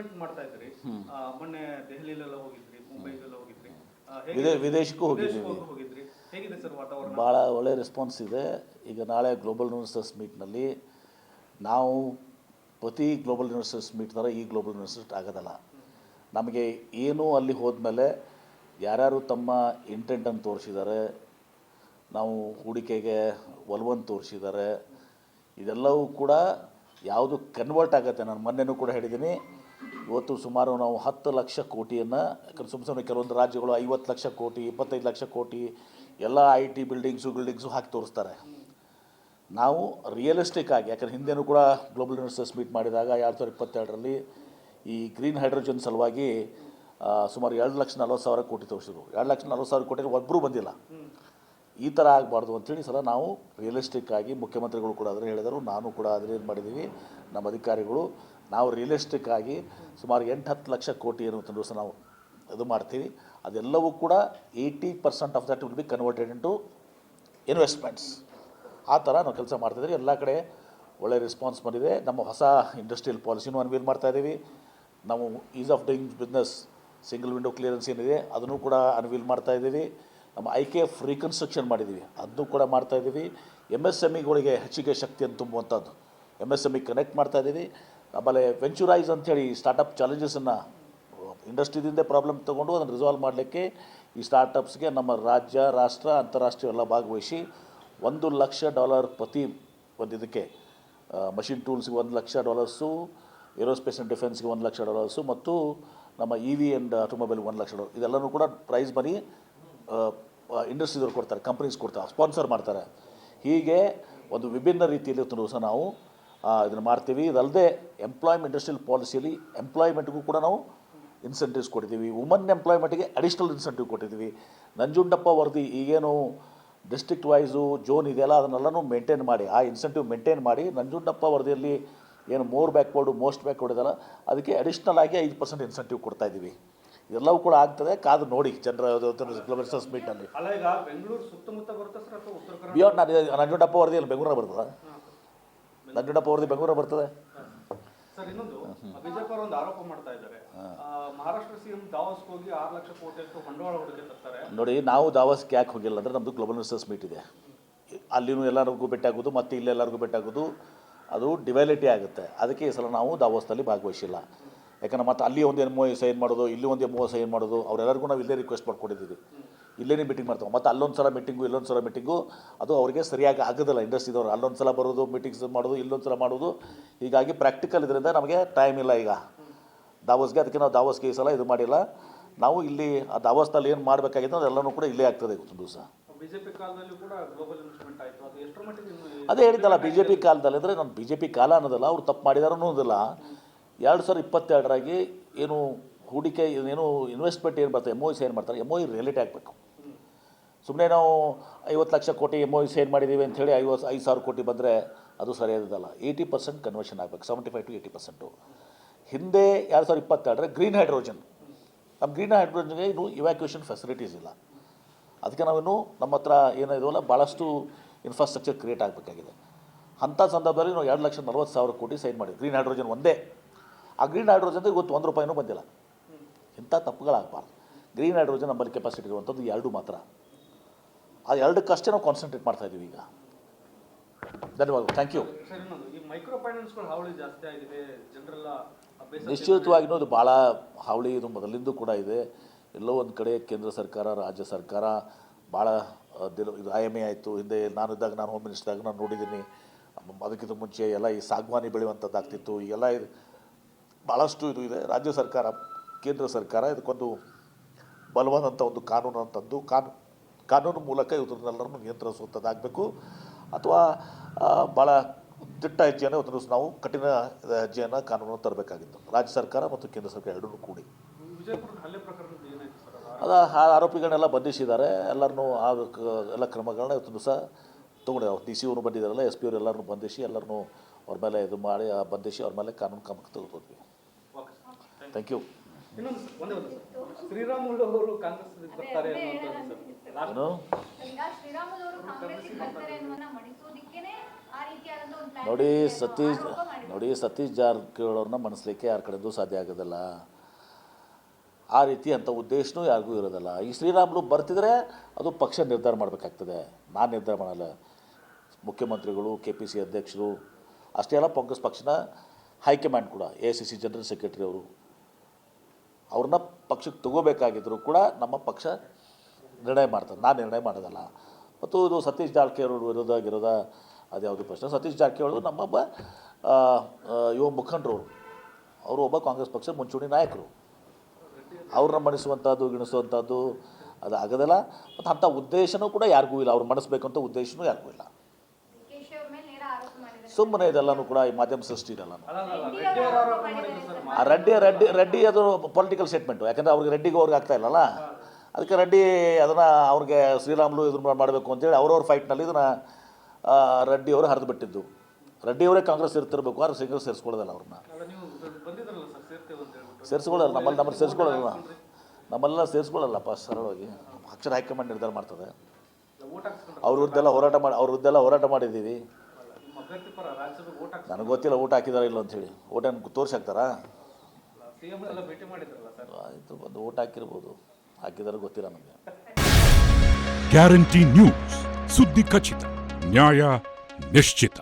Development ಮಾಡ್ತಾ ಇದ್ರಿ. ಮೊನ್ನೆ ದೆಹಲಿಲೆಲ್ಲ ಹೋಗಿದ್ರಿ, ಮುಂಬೈಗೆಲ್ಲ ಹೋಗಿದ್ರಿ, ವಿದೇಶಕ್ಕೂ ಹೋಗಿದ್ರಿ. ಹೇಗಿದೆ ಸರ್ ವಾತಾವರಣ? ಭಾಳ ಒಳ್ಳೆಯ ರೆಸ್ಪಾನ್ಸ್ ಇದೆ. ಈಗ ನಾಳೆ ಗ್ಲೋಬಲ್ ಇನ್ವೆಸ್ಟರ್ಸ್ ಮೀಟ್ನಲ್ಲಿ ನಾವು ಪ್ರತಿ ಗ್ಲೋಬಲ್ ಇನ್ವೆಸ್ಟರ್ಸ್ ಮೀಟ್ ಥರ ಈ ಗ್ಲೋಬಲ್ ಇನ್ವೆಸ್ಟರ್ಸ್ ಆಗೋದಲ್ಲ. ನಮಗೆ ಏನು ಅಲ್ಲಿ ಹೋದ್ಮೇಲೆ ಯಾರ್ಯಾರು ತಮ್ಮ ಇಂಟೆಂಟನ್ನು ತೋರಿಸಿದ್ದಾರೆ, ನಾವು ಹೂಡಿಕೆಗೆ ಒಲವನ್ನು ತೋರಿಸಿದ್ದಾರೆ, ಇದೆಲ್ಲವೂ ಕೂಡ ಯಾವುದು ಕನ್ವರ್ಟ್ ಆಗುತ್ತೆ. ನಾನು ಮೊನ್ನೆನೂ ಕೂಡ ಹೇಳಿದ್ದೀನಿ, ಇವತ್ತು ಸುಮಾರು ನಾವು 10 ಲಕ್ಷ ಕೋಟಿಯನ್ನು, ಯಾಕಂದ್ರೆ ಸುಮ್ಮನೆ ಕೆಲವೊಂದು ರಾಜ್ಯಗಳು 50 ಲಕ್ಷ ಕೋಟಿ 25 ಲಕ್ಷ ಕೋಟಿ ಎಲ್ಲ IT ಬಿಲ್ಡಿಂಗ್ಸು ಹಾಕಿ ತೋರಿಸ್ತಾರೆ. ನಾವು ರಿಯಲಿಸ್ಟಿಕ್ ಆಗಿ, ಯಾಕಂದ್ರೆ ಹಿಂದೆನೂ ಕೂಡ ಗ್ಲೋಬಲ್ ಇನ್ವೆಸ್ಟರ್ಸ್ ಮೀಟ್ ಮಾಡಿದಾಗ 2022ರಲ್ಲಿ ಈ ಗ್ರೀನ್ ಹೈಡ್ರೋಜನ್ ಸಲುವಾಗಿ ಸುಮಾರು 2,40,000 ಕೋಟಿ ತೋರಿಸಿದ್ರು. 2,40,000 ಕೋಟಿ ಒಬ್ಬರೂ ಬಂದಿಲ್ಲ. ಈ ಥರ ಆಗಬಾರ್ದು ಅಂಥೇಳಿ ಸಲ ನಾವು ರಿಯಲಿಸ್ಟಿಕ್ ಆಗಿ, ಮುಖ್ಯಮಂತ್ರಿಗಳು ಕೂಡ ಅದನ್ನು ಹೇಳಿದರು, ನಾನು ಕೂಡ ಅದನ್ನೇ ಮಾಡಿದ್ದೀವಿ, ನಮ್ಮ ಅಧಿಕಾರಿಗಳು ನಾವು ರಿಯಲಿಸ್ಟಿಕ್ ಆಗಿ ಸುಮಾರು 8-10 ಲಕ್ಷ ಕೋಟಿ ಏನು ದಿವಸ ನಾವು ಇದು ಮಾಡ್ತೀವಿ. ಅದೆಲ್ಲವೂ ಕೂಡ 80% of that will be converted into investments. ಆ ಥರ ನಾವು ಕೆಲಸ ಮಾಡ್ತಾಯಿದ್ದೀವಿ. ಎಲ್ಲ ಕಡೆ ಒಳ್ಳೆ ರೆಸ್ಪಾನ್ಸ್ ಬಂದಿದೆ. ನಮ್ಮ ಹೊಸ ಇಂಡಸ್ಟ್ರಿಯಲ್ ಪಾಲಿಸಿನೂ ಅನ್ವೀಲ್ ಮಾಡ್ತಾಯಿದ್ದೀವಿ. ನಾವು is of doing business single window clearance ಏನಿದೆ ಅದನ್ನು ಕೂಡ ಅನ್ವೀಲ್ ಮಾಡ್ತಾಯಿದ್ದೀವಿ. ನಮ್ಮ IKF ರೀಕನ್ಸ್ಟ್ರಕ್ಷನ್ ಮಾಡಿದ್ದೀವಿ, ಅದನ್ನು ಕೂಡ ಮಾಡ್ತಾಯಿದ್ದೀವಿ. MSMEಗಳಿಗೆ ಹೆಚ್ಚಿಗೆ ಶಕ್ತಿಯನ್ನು ತುಂಬುವಂಥದ್ದು MSME ಕನೆಕ್ಟ್ ಮಾಡ್ತಾಯಿದ್ದೀವಿ. ಆಮೇಲೆ ವೆಂಚುರೈಸ್ ಅಂಥೇಳಿ ಸ್ಟಾರ್ಟಪ್ ಚಾಲೆಂಜಸನ್ನು ಇಂಡಸ್ಟ್ರಿದಿಂದ ಪ್ರಾಬ್ಲಮ್ ತೊಗೊಂಡು ಅದನ್ನು ರಿಸಾಲ್ವ್ ಮಾಡಲಿಕ್ಕೆ ಈ ಸ್ಟಾರ್ಟಪ್ಸ್ಗೆ ನಮ್ಮ ರಾಜ್ಯ, ರಾಷ್ಟ್ರ, ಅಂತಾರಾಷ್ಟ್ರೀಯ ಎಲ್ಲ ಭಾಗವಹಿಸಿ $1 ಲಕ್ಷ ಪ್ರತಿ ಒಂದು ಇದಕ್ಕೆ, ಮಷಿನ್ ಟೂಲ್ಸ್ಗೆ $1 ಲಕ್ಷ, ಏರೋಸ್ಪೇಸ್ ಆ್ಯಂಡ್ ಡಿಫೆನ್ಸ್ಗೆ $1 ಲಕ್ಷ ಮತ್ತು ನಮ್ಮ EV ಆ್ಯಂಡ್ ಆಟೋಮೊಬೈಲ್ $1 ಲಕ್ಷ. ಇದೆಲ್ಲನೂ ಕೂಡ ಪ್ರೈಸ್ ಮನಿ ಇಂಡಸ್ಟ್ರಿದವ್ರು ಕೊಡ್ತಾರೆ, ಕಂಪ್ನೀಸ್ ಕೊಡ್ತಾರೆ, ಸ್ಪಾನ್ಸರ್ ಮಾಡ್ತಾರೆ. ಹೀಗೆ ಒಂದು ವಿಭಿನ್ನ ರೀತಿಯಲ್ಲಿ ದಿವಸ ನಾವು ಇದನ್ನು ಮಾಡ್ತೀವಿ. ಇದಲ್ಲದೆ ಇಂಡಸ್ಟ್ರಿಯಲ್ ಪಾಲಿಸಿಯಲ್ಲಿ ಎಂಪ್ಲಾಯ್ಮೆಂಟ್ಗೂ ಕೂಡ ನಾವು ಇನ್ಸೆಂಟಿವ್ಸ್ ಕೊಟ್ಟಿದ್ದೀವಿ. ವುಮನ್ ಎಂಪ್ಲಾಯ್ಮೆಂಟ್ಗೆ ಅಡಿಷ್ನಲ್ ಇನ್ಸೆಂಟಿವ್ ಕೊಟ್ಟಿದ್ದೀವಿ. ನಂಜುಂಡಪ್ಪ ವರದಿ ಈಗೇನು ಡಿಸ್ಟ್ರಿಕ್ಟ್ ವೈಸು ಜೋನ್ ಇದೆಯಲ್ಲ ಅದನ್ನೆಲ್ಲನೂ ಮೇಂಟೈನ್ ಮಾಡಿ, ಆ ಇನ್ಸೆಂಟಿವ್ ಮೇಂಟೈನ್ ಮಾಡಿ, ನಂಜುಂಡಪ್ಪ ವರದಿಯಲ್ಲಿ ಏನು ಮೋಸ್ಟ್ ಬ್ಯಾಕ್ವರ್ಡ್ ಇದೆಯಲ್ಲ ಅದಕ್ಕೆ ಅಡಿಷ್ನಲ್ ಆಗಿ 5% ಇನ್ಸೆಂಟಿವ್ ಕೊಡ್ತಾಯಿದ್ದೀವಿ. ಇದೆಲ್ಲವೂ ಕೂಡ ಆಗ್ತದೆ. ಕಾದು ನೋಡಿ ಜನರ ಗ್ಲೋಬಲ್ ಇನ್ವೆಸ್ಟರ್ಸ್ ಮೀಟ್ನಲ್ಲಿ. ಬಿಯಾಂಡ್ ನಂಜುಂಡಪ್ಪ ವರದಿಯಲ್ಲಿ ಬೆಂಗಳೂರು ಬರ್ತದೆ. ನಂಜುಂಡಪ್ಪ ವರದಿ ಬೆಂಗಳೂರು ಬರ್ತದೆ. ಸರ್, ಇನ್ನೊಂದು ಬಿಜೆಪಿ ಅವರು ಒಂದು ಆರೋಪ ಮಾಡ್ತಾ ಇದ್ದಾರೆ, ಮಹಾರಾಷ್ಟ್ರ CM ದಾವೋಸ್ಗೆ ಹೋಗಿ 6 ಲಕ್ಷ ಕೋಟಿಯಷ್ಟು ಬಂಡವಾಳ ಹೂಡಿಕೆ ತರ್ತಾರೆ. ನೋಡಿ, ನಾವು ದಾವೋಸ್ಗೆ ಯಾಕೆ ಹೋಗಿಲ್ಲ ಅಂದರೆ ನಮ್ಮದು ಗ್ಲೋಬಲ್ ಇನ್ವೆಸ್ಟರ್ಸ್ ಮೀಟ್ ಇದೆ. ಅಲ್ಲಿನೂ ಎಲ್ಲರಿಗೂ ಭೇಟಿಯಾಗೋದು ಮತ್ತು ಇಲ್ಲೆಲ್ಲರಿಗೂ ಭೇಟಿಯಾಗೋದು ಅದು ಡಿವೈಲಿಟಿ ಆಗುತ್ತೆ. ಅದಕ್ಕೆ ಈ ಸಲ ನಾವು ದಾವೋಸ್ನಲ್ಲಿ ಭಾಗವಹಿಸಿಲ್ಲ. ಯಾಕಂದ್ರೆ ಮತ್ತು ಅಲ್ಲಿ ಒಂದು MOU ಸೈನ್ ಮಾಡೋದು, ಇಲ್ಲಿ ಒಂದು MOU ಸೈನ್ ಮಾಡೋದು, ಅವರೆಲ್ಲರಿಗೂ ನಾವು ಇಲ್ಲೇ ರಿಕ್ವೆಸ್ಟ್ ಮಾಡ್ಕೊಂಡಿದ್ದೀವಿ, ಇಲ್ಲೇ ಮೀಟಿಂಗ್ ಮಾಡ್ತೇವೆ. ಮತ್ತು ಅಲ್ಲೊಂದು ಸಲ ಮೀಟಿಂಗು ಇಲ್ಲೊಂದು ಸಲ ಮೀಟಿಂಗು ಅದು ಅವರಿಗೆ ಸರಿಯಾಗಿ ಆಗೋದಿಲ್ಲ. ಇಂಡಸ್ಟ್ರಿದವರು ಅಲ್ಲೊಂದು ಸಲ ಬರೋದು, ಮೀಟಿಂಗ್ಸ್ ಮಾಡೋದು, ಇಲ್ಲೊಂದು ಸಲ ಮಾಡೋದು, ಹೀಗಾಗಿ ಪ್ರಾಕ್ಟಿಕಲ್ ಇದರಿಂದ ನಮಗೆ ಟೈಮ್ ಇಲ್ಲ ಈಗ ದಾವೋಸ್ಗೆ. ಅದಕ್ಕೆ ನಾವು ದಾವೋಸ್ಗೆ ಈ ಸಲ ಇದು ಮಾಡಿಲ್ಲ. ನಾವು ಇಲ್ಲಿ ಆ ದಾವೋಸ್ನಲ್ಲಿ ಏನು ಮಾಡಬೇಕಾಗಿದೆ ಅದೆಲ್ಲನೂ ಕೂಡ ಇಲ್ಲೇ ಆಗ್ತದೆ ಒಂದು ದಿವಸ. ಬಿಜೆಪಿ ಕಾಲದಲ್ಲಿ ಕೂಡ ಗ್ಲೋಬಲ್ ಇನ್ವೆಸ್ಟ್ಮೆಂಟ್ ಆಯಿತು, ಅದು ಎಷ್ಟರ ಮಟ್ಟಿಗೆ? ಅದೇ ಹೇಳಿದ್ದಲ್ಲ, BJP ಕಾಲದಲ್ಲಿ ಅಂದರೆ ನಾನು BJP ಕಾಲ ಅನ್ನೋದಲ್ಲ, ಅವ್ರು ತಪ್ಪು ಮಾಡಿದಾರೂ ಅನ್ನೋದಿಲ್ಲ. 2022ರಾಗಿ ಏನು ಹೂಡಿಕೆ ಏನು ಇನ್ವೆಸ್ಟ್ಮೆಂಟ್ ಏನು ಬರ್ತಾರೆ, MOU ಸೈನ್ ಮಾಡ್ತಾರೆ, MOU ರಿಯಾಲಿಟಿ ಆಗಬೇಕು. ಸುಮ್ಮನೆ ನಾವು 50 ಲಕ್ಷ ಕೋಟಿ MOU ಸೈನ್ ಮಾಡಿದ್ದೀವಿ ಅಂಥೇಳಿ 5,000 ಕೋಟಿ ಬಂದರೆ ಅದು ಸರಿಯಾದಲ್ಲ. 80% ಕನ್ವರ್ಷನ್ ಆಗಬೇಕು, 75 to 80%. ಹಿಂದೆ 2022 ಗ್ರೀನ್ ಹೈಡ್ರೋಜನ್, ನಮ್ಮ ಗ್ರೀನ್ ಹೈಡ್ರೋಜನ್ಗೆ ಇನ್ನೂ ಇವ್ಯಾಕ್ಯೂಯೇಷನ್ ಫೆಸಿಲಿಟೀಸ್ ಇಲ್ಲ. ಅದಕ್ಕೆ ನಾವಿನ್ನೂ ನಮ್ಮ ಹತ್ರ ಏನಿದೆಯಲ್ಲ ಭಾಳಷ್ಟು ಇನ್ಫ್ರಾಸ್ಟ್ರಕ್ಚರ್ ಕ್ರಿಯೇಟ್ ಆಗಬೇಕಾಗಿದೆ. ಅಂಥ ಸಂದರ್ಭದಲ್ಲಿ ನಾವು 2,40,000 ಕೋಟಿ ಸೈನ್ ಮಾಡಿದ್ವಿ ಗ್ರೀನ್ ಹೈಡ್ರೋಜನ್ ಒಂದೇ. ಆ ಗ್ರೀನ್ ಹೈಡ್ರೋಜನ್ ಇವತ್ತು $1 ಬಂದಿಲ್ಲ. ಇಂಥ ತಪ್ಪುಗಳಾಗಬಾರ್ದು. ಗ್ರೀನ್ ಹೈಡ್ರೋಜನ್ ನಮ್ಮಲ್ಲಿ ಕೆಪಾಸಿಟಿ ಇರುವಂಥದ್ದು 2 ಮಾತ್ರ. ಆ 2ಕ್ಕಷ್ಟೇ ನಾವು ಕಾನ್ಸಂಟ್ರೇಟ್ ಮಾಡ್ತಾಯಿದ್ದೀವಿ ಈಗ. ಧನ್ಯವಾದ, ಥ್ಯಾಂಕ್ ಯು. ಮೈಕ್ರೋ ಫೈನಾನ್ಸ್ಗಳು ಹಾವಳಿ ಜಾಸ್ತಿ ಆಗಿದೆ, ಜನರೆಲ್ಲ ನಿಶ್ಚಿತವಾಗಿ ಅದು ಭಾಳ ಹಾವಳಿ ಇದು ಮೊದಲಿಂದ ಕೂಡ ಇದೆ. ಎಲ್ಲೋ ಒಂದು ಕಡೆ ಕೇಂದ್ರ ಸರ್ಕಾರ, ರಾಜ್ಯ ಸರ್ಕಾರ ಭಾಳ ಇದು IMA ಆಯಿತು, ಹಿಂದೆ ನಾನಿದ್ದಾಗ, ನಾನು ಹೋಮ್ ಮಿನಿಸ್ಟರ್ದಾಗ ನಾನು ನೋಡಿದ್ದೀನಿ. ಅದಕ್ಕಿಂತ ಮುಂಚೆ ಎಲ್ಲ ಈ ಸಾಗವಾನಿ ಬೆಳೆಯುವಂಥದ್ದು ಆಗ್ತಿತ್ತು. ಈಗೆಲ್ಲ ಇದು ಭಾಳಷ್ಟು ಇದು ಇದೆ. ರಾಜ್ಯ ಸರ್ಕಾರ, ಕೇಂದ್ರ ಸರ್ಕಾರ ಇದಕ್ಕೊಂದು ಬಲವಾದಂಥ ಒಂದು ಕಾನೂನು ಮೂಲಕ ಇವ್ರನ್ನೆಲ್ಲರನ್ನು ನಿಯಂತ್ರಿಸುವಂಥದ್ದಾಗಬೇಕು. ಅಥವಾ ಭಾಳ ದಿಟ್ಟ ಹೆಜ್ಜೆಯನ್ನು ಒಂದು ದಿವಸ ನಾವು ಕಠಿಣ ಹೆಜ್ಜೆಯನ್ನು ಕಾನೂನನ್ನು ತರಬೇಕಾಗಿತ್ತು, ರಾಜ್ಯ ಸರ್ಕಾರ ಮತ್ತು ಕೇಂದ್ರ ಸರ್ಕಾರ ಎರಡೂ ಕೂಡಿ. ಅದು ಆರೋಪಿಗಳನ್ನೆಲ್ಲ ಬಂಧಿಸಿದ್ದಾರೆ. ಎಲ್ಲರನ್ನೂ ಎಲ್ಲ ಕ್ರಮಗಳನ್ನ ಇವತ್ತು ದಿವಸ ತೊಗೊಂಡಿದ್ದಾರೆ. DC ಅವರು ಬಂದಿದ್ದಾರಲ್ಲ, SP ಅವರು ಎಲ್ಲರನ್ನೂ ಬಂಧಿಸಿ ಎಲ್ಲರನ್ನೂ ಅವ್ರ ಮೇಲೆ ಇದು ಮಾಡಿ ಬಂಧಿಸಿ ಅವ್ರ ಮೇಲೆ ಕಾನೂನು ಕ್ರಮಕ್ಕೆ ತೆಗೆದುಕೊದ್ವಿ. Thank you. ಶ್ರೀರಾಮುಲು ಅವರು ಕಾಂಗ್ರೆಸ್ ಬರ್ತಾರೆ ಶ್ರೀರಾಮುಲು ಅವರು ಕಾಂಗ್ರೆಸ್ ಬರ್ತಾರೆ ಅನ್ನೋದನ್ನ ಮಡಿಸೋದಕ್ಕೇನೆ ಆ ರೀತಿ ನೋಡಿ ಸತೀಶ್ ಜಾರಕಿಹೊಳಿ ಅವ್ರನ್ನ ಮಣಿಸ್ಲಿಕ್ಕೆ ಯಾರ ಕಡೆಗೂ ಸಾಧ್ಯ ಆಗೋದಿಲ್ಲ. ಆ ರೀತಿ ಅಂಥ ಉದ್ದೇಶನೂ ಯಾರಿಗೂ ಇರೋದಿಲ್ಲ. ಈ ಶ್ರೀರಾಮುಲು ಬರ್ತಿದ್ರೆ ಅದು ಪಕ್ಷ ನಿರ್ಧಾರ ಮಾಡಬೇಕಾಗ್ತದೆ, ನಾನು ನಿರ್ಧಾರ ಮಾಡಲ್ಲ. ಮುಖ್ಯಮಂತ್ರಿಗಳು, KPC ಅಧ್ಯಕ್ಷರು ಅಷ್ಟೇ ಅಲ್ಲ, ಕಾಂಗ್ರೆಸ್ ಪಕ್ಷದ ಹೈಕಮಾಂಡ್ ಕೂಡ, AICC ಜನರಲ್ ಸೆಕ್ರೆಟರಿ ಅವರು, ಅವ್ರನ್ನ ಪಕ್ಷಕ್ಕೆ ತಗೋಬೇಕಾಗಿದ್ರು ಕೂಡ ನಮ್ಮ ಪಕ್ಷ ನಿರ್ಣಯ ಮಾಡ್ತಾರೆ, ನಾನು ನಿರ್ಣಯ ಮಾಡೋದಲ್ಲ. ಮತ್ತು ಇದು ಸತೀಶ್ ಜಾರಕಿಹೊಳಿ ವಿರೋಧ ಅದು ಯಾವುದು ಪ್ರಶ್ನೆ. ಸತೀಶ್ ಜಾರಕಿಹೊಳಿ ನಮ್ಮೊಬ್ಬ ಯುವ ಮುಖಂಡರು, ಅವರು ಒಬ್ಬ ಕಾಂಗ್ರೆಸ್ ಪಕ್ಷದ ಮುಂಚೂಣಿ ನಾಯಕರು. ಅವ್ರನ್ನ ಮಣಿಸುವಂಥದ್ದು ಗಿಣಿಸುವಂಥದ್ದು ಅದು ಆಗೋದಿಲ್ಲ. ಮತ್ತು ಅಂಥ ಉದ್ದೇಶನೂ ಕೂಡ ಯಾರಿಗೂ ಇಲ್ಲ, ಅವ್ರು ಮಣಿಸ್ಬೇಕಂತ ಉದ್ದೇಶನೂ ಯಾರಿಗೂ ಇಲ್ಲ. ಸುಮ್ಮನೆ ಇದೆಲ್ಲನೂ ಕೂಡ ಈ ಮಾಧ್ಯಮ ಸೃಷ್ಟಿ ಇದೆಲ್ಲ. ಆ ರೆಡ್ಡಿ ಅದು ಪೊಲಿಟಿಕಲ್ ಸ್ಟೇಟ್ಮೆಂಟು, ಯಾಕಂದರೆ ಅವ್ರಿಗೆ ರೆಡ್ಡಿಗೂ ಅವ್ರಿಗೆ ಆಗ್ತಾ ಇಲ್ಲಲ್ಲ, ಅದಕ್ಕೆ ರೆಡ್ಡಿ ಅದನ್ನು ಅವ್ರಿಗೆ ಶ್ರೀರಾಮುಲು ಇದನ್ನು ಮಾಡಬೇಕು ಅಂತೇಳಿ ಅವ್ರವ್ರ ಫೈಟ್ನಲ್ಲಿ ಇದನ್ನು ರೆಡ್ಡಿಯವರು ಹರಿದು ಬಿಟ್ಟಿದ್ದು. ರೆಡ್ಡಿಯವರೇ ಕಾಂಗ್ರೆಸ್ ಸೇರ್ತಿರ್ಬೇಕು, ಆದ್ರೆ ಕಾಂಗ್ರೆಸ್ ಸೇರಿಸ್ಕೊಳ್ಳೋದಲ್ಲ ಅವ್ರನ್ನ, ಸೇರಿಸ್ಕೊಳ್ಳಲ್ಲ. ನಮ್ಮಲ್ಲಿ ಸೇರಿಸ್ಕೊಳ್ಳಲ್ಲ, ನಮ್ಮೆಲ್ಲ ಸೇರಿಸ್ಕೊಳ್ಳಲ್ಲಪ್ಪ ಸರಳವಾಗಿ. ಪಕ್ಷದ ಹೈಕಮಾಂಡ್ ನಿರ್ಧಾರ ಮಾಡ್ತದೆ. ಅವ್ರ ವಿರುದ್ಧೆಲ್ಲ ಹೋರಾಟ ಮಾಡಿದ್ದೀವಿ. ನನಗೆ ಗೊತ್ತಿಲ್ಲ ಊಟ ಹಾಕಿದಾರ ಇಲ್ಲ ಅಂಥೇಳಿ. ಊಟನ ತೋರಿಸಿ ಹಾಕ್ತಾರಾ? ಆಯಿತು, ಒಂದು ಊಟ ಹಾಕಿರ್ಬೋದು, ಹಾಕಿದಾರೆ ಗೊತ್ತಿಲ್ಲ ನಮಗೆ. ಗ್ಯಾರಂಟಿ ನ್ಯೂಸ್, ಸುದ್ದಿ ಖಚಿತ, ನ್ಯಾಯ ನಿಶ್ಚಿತ.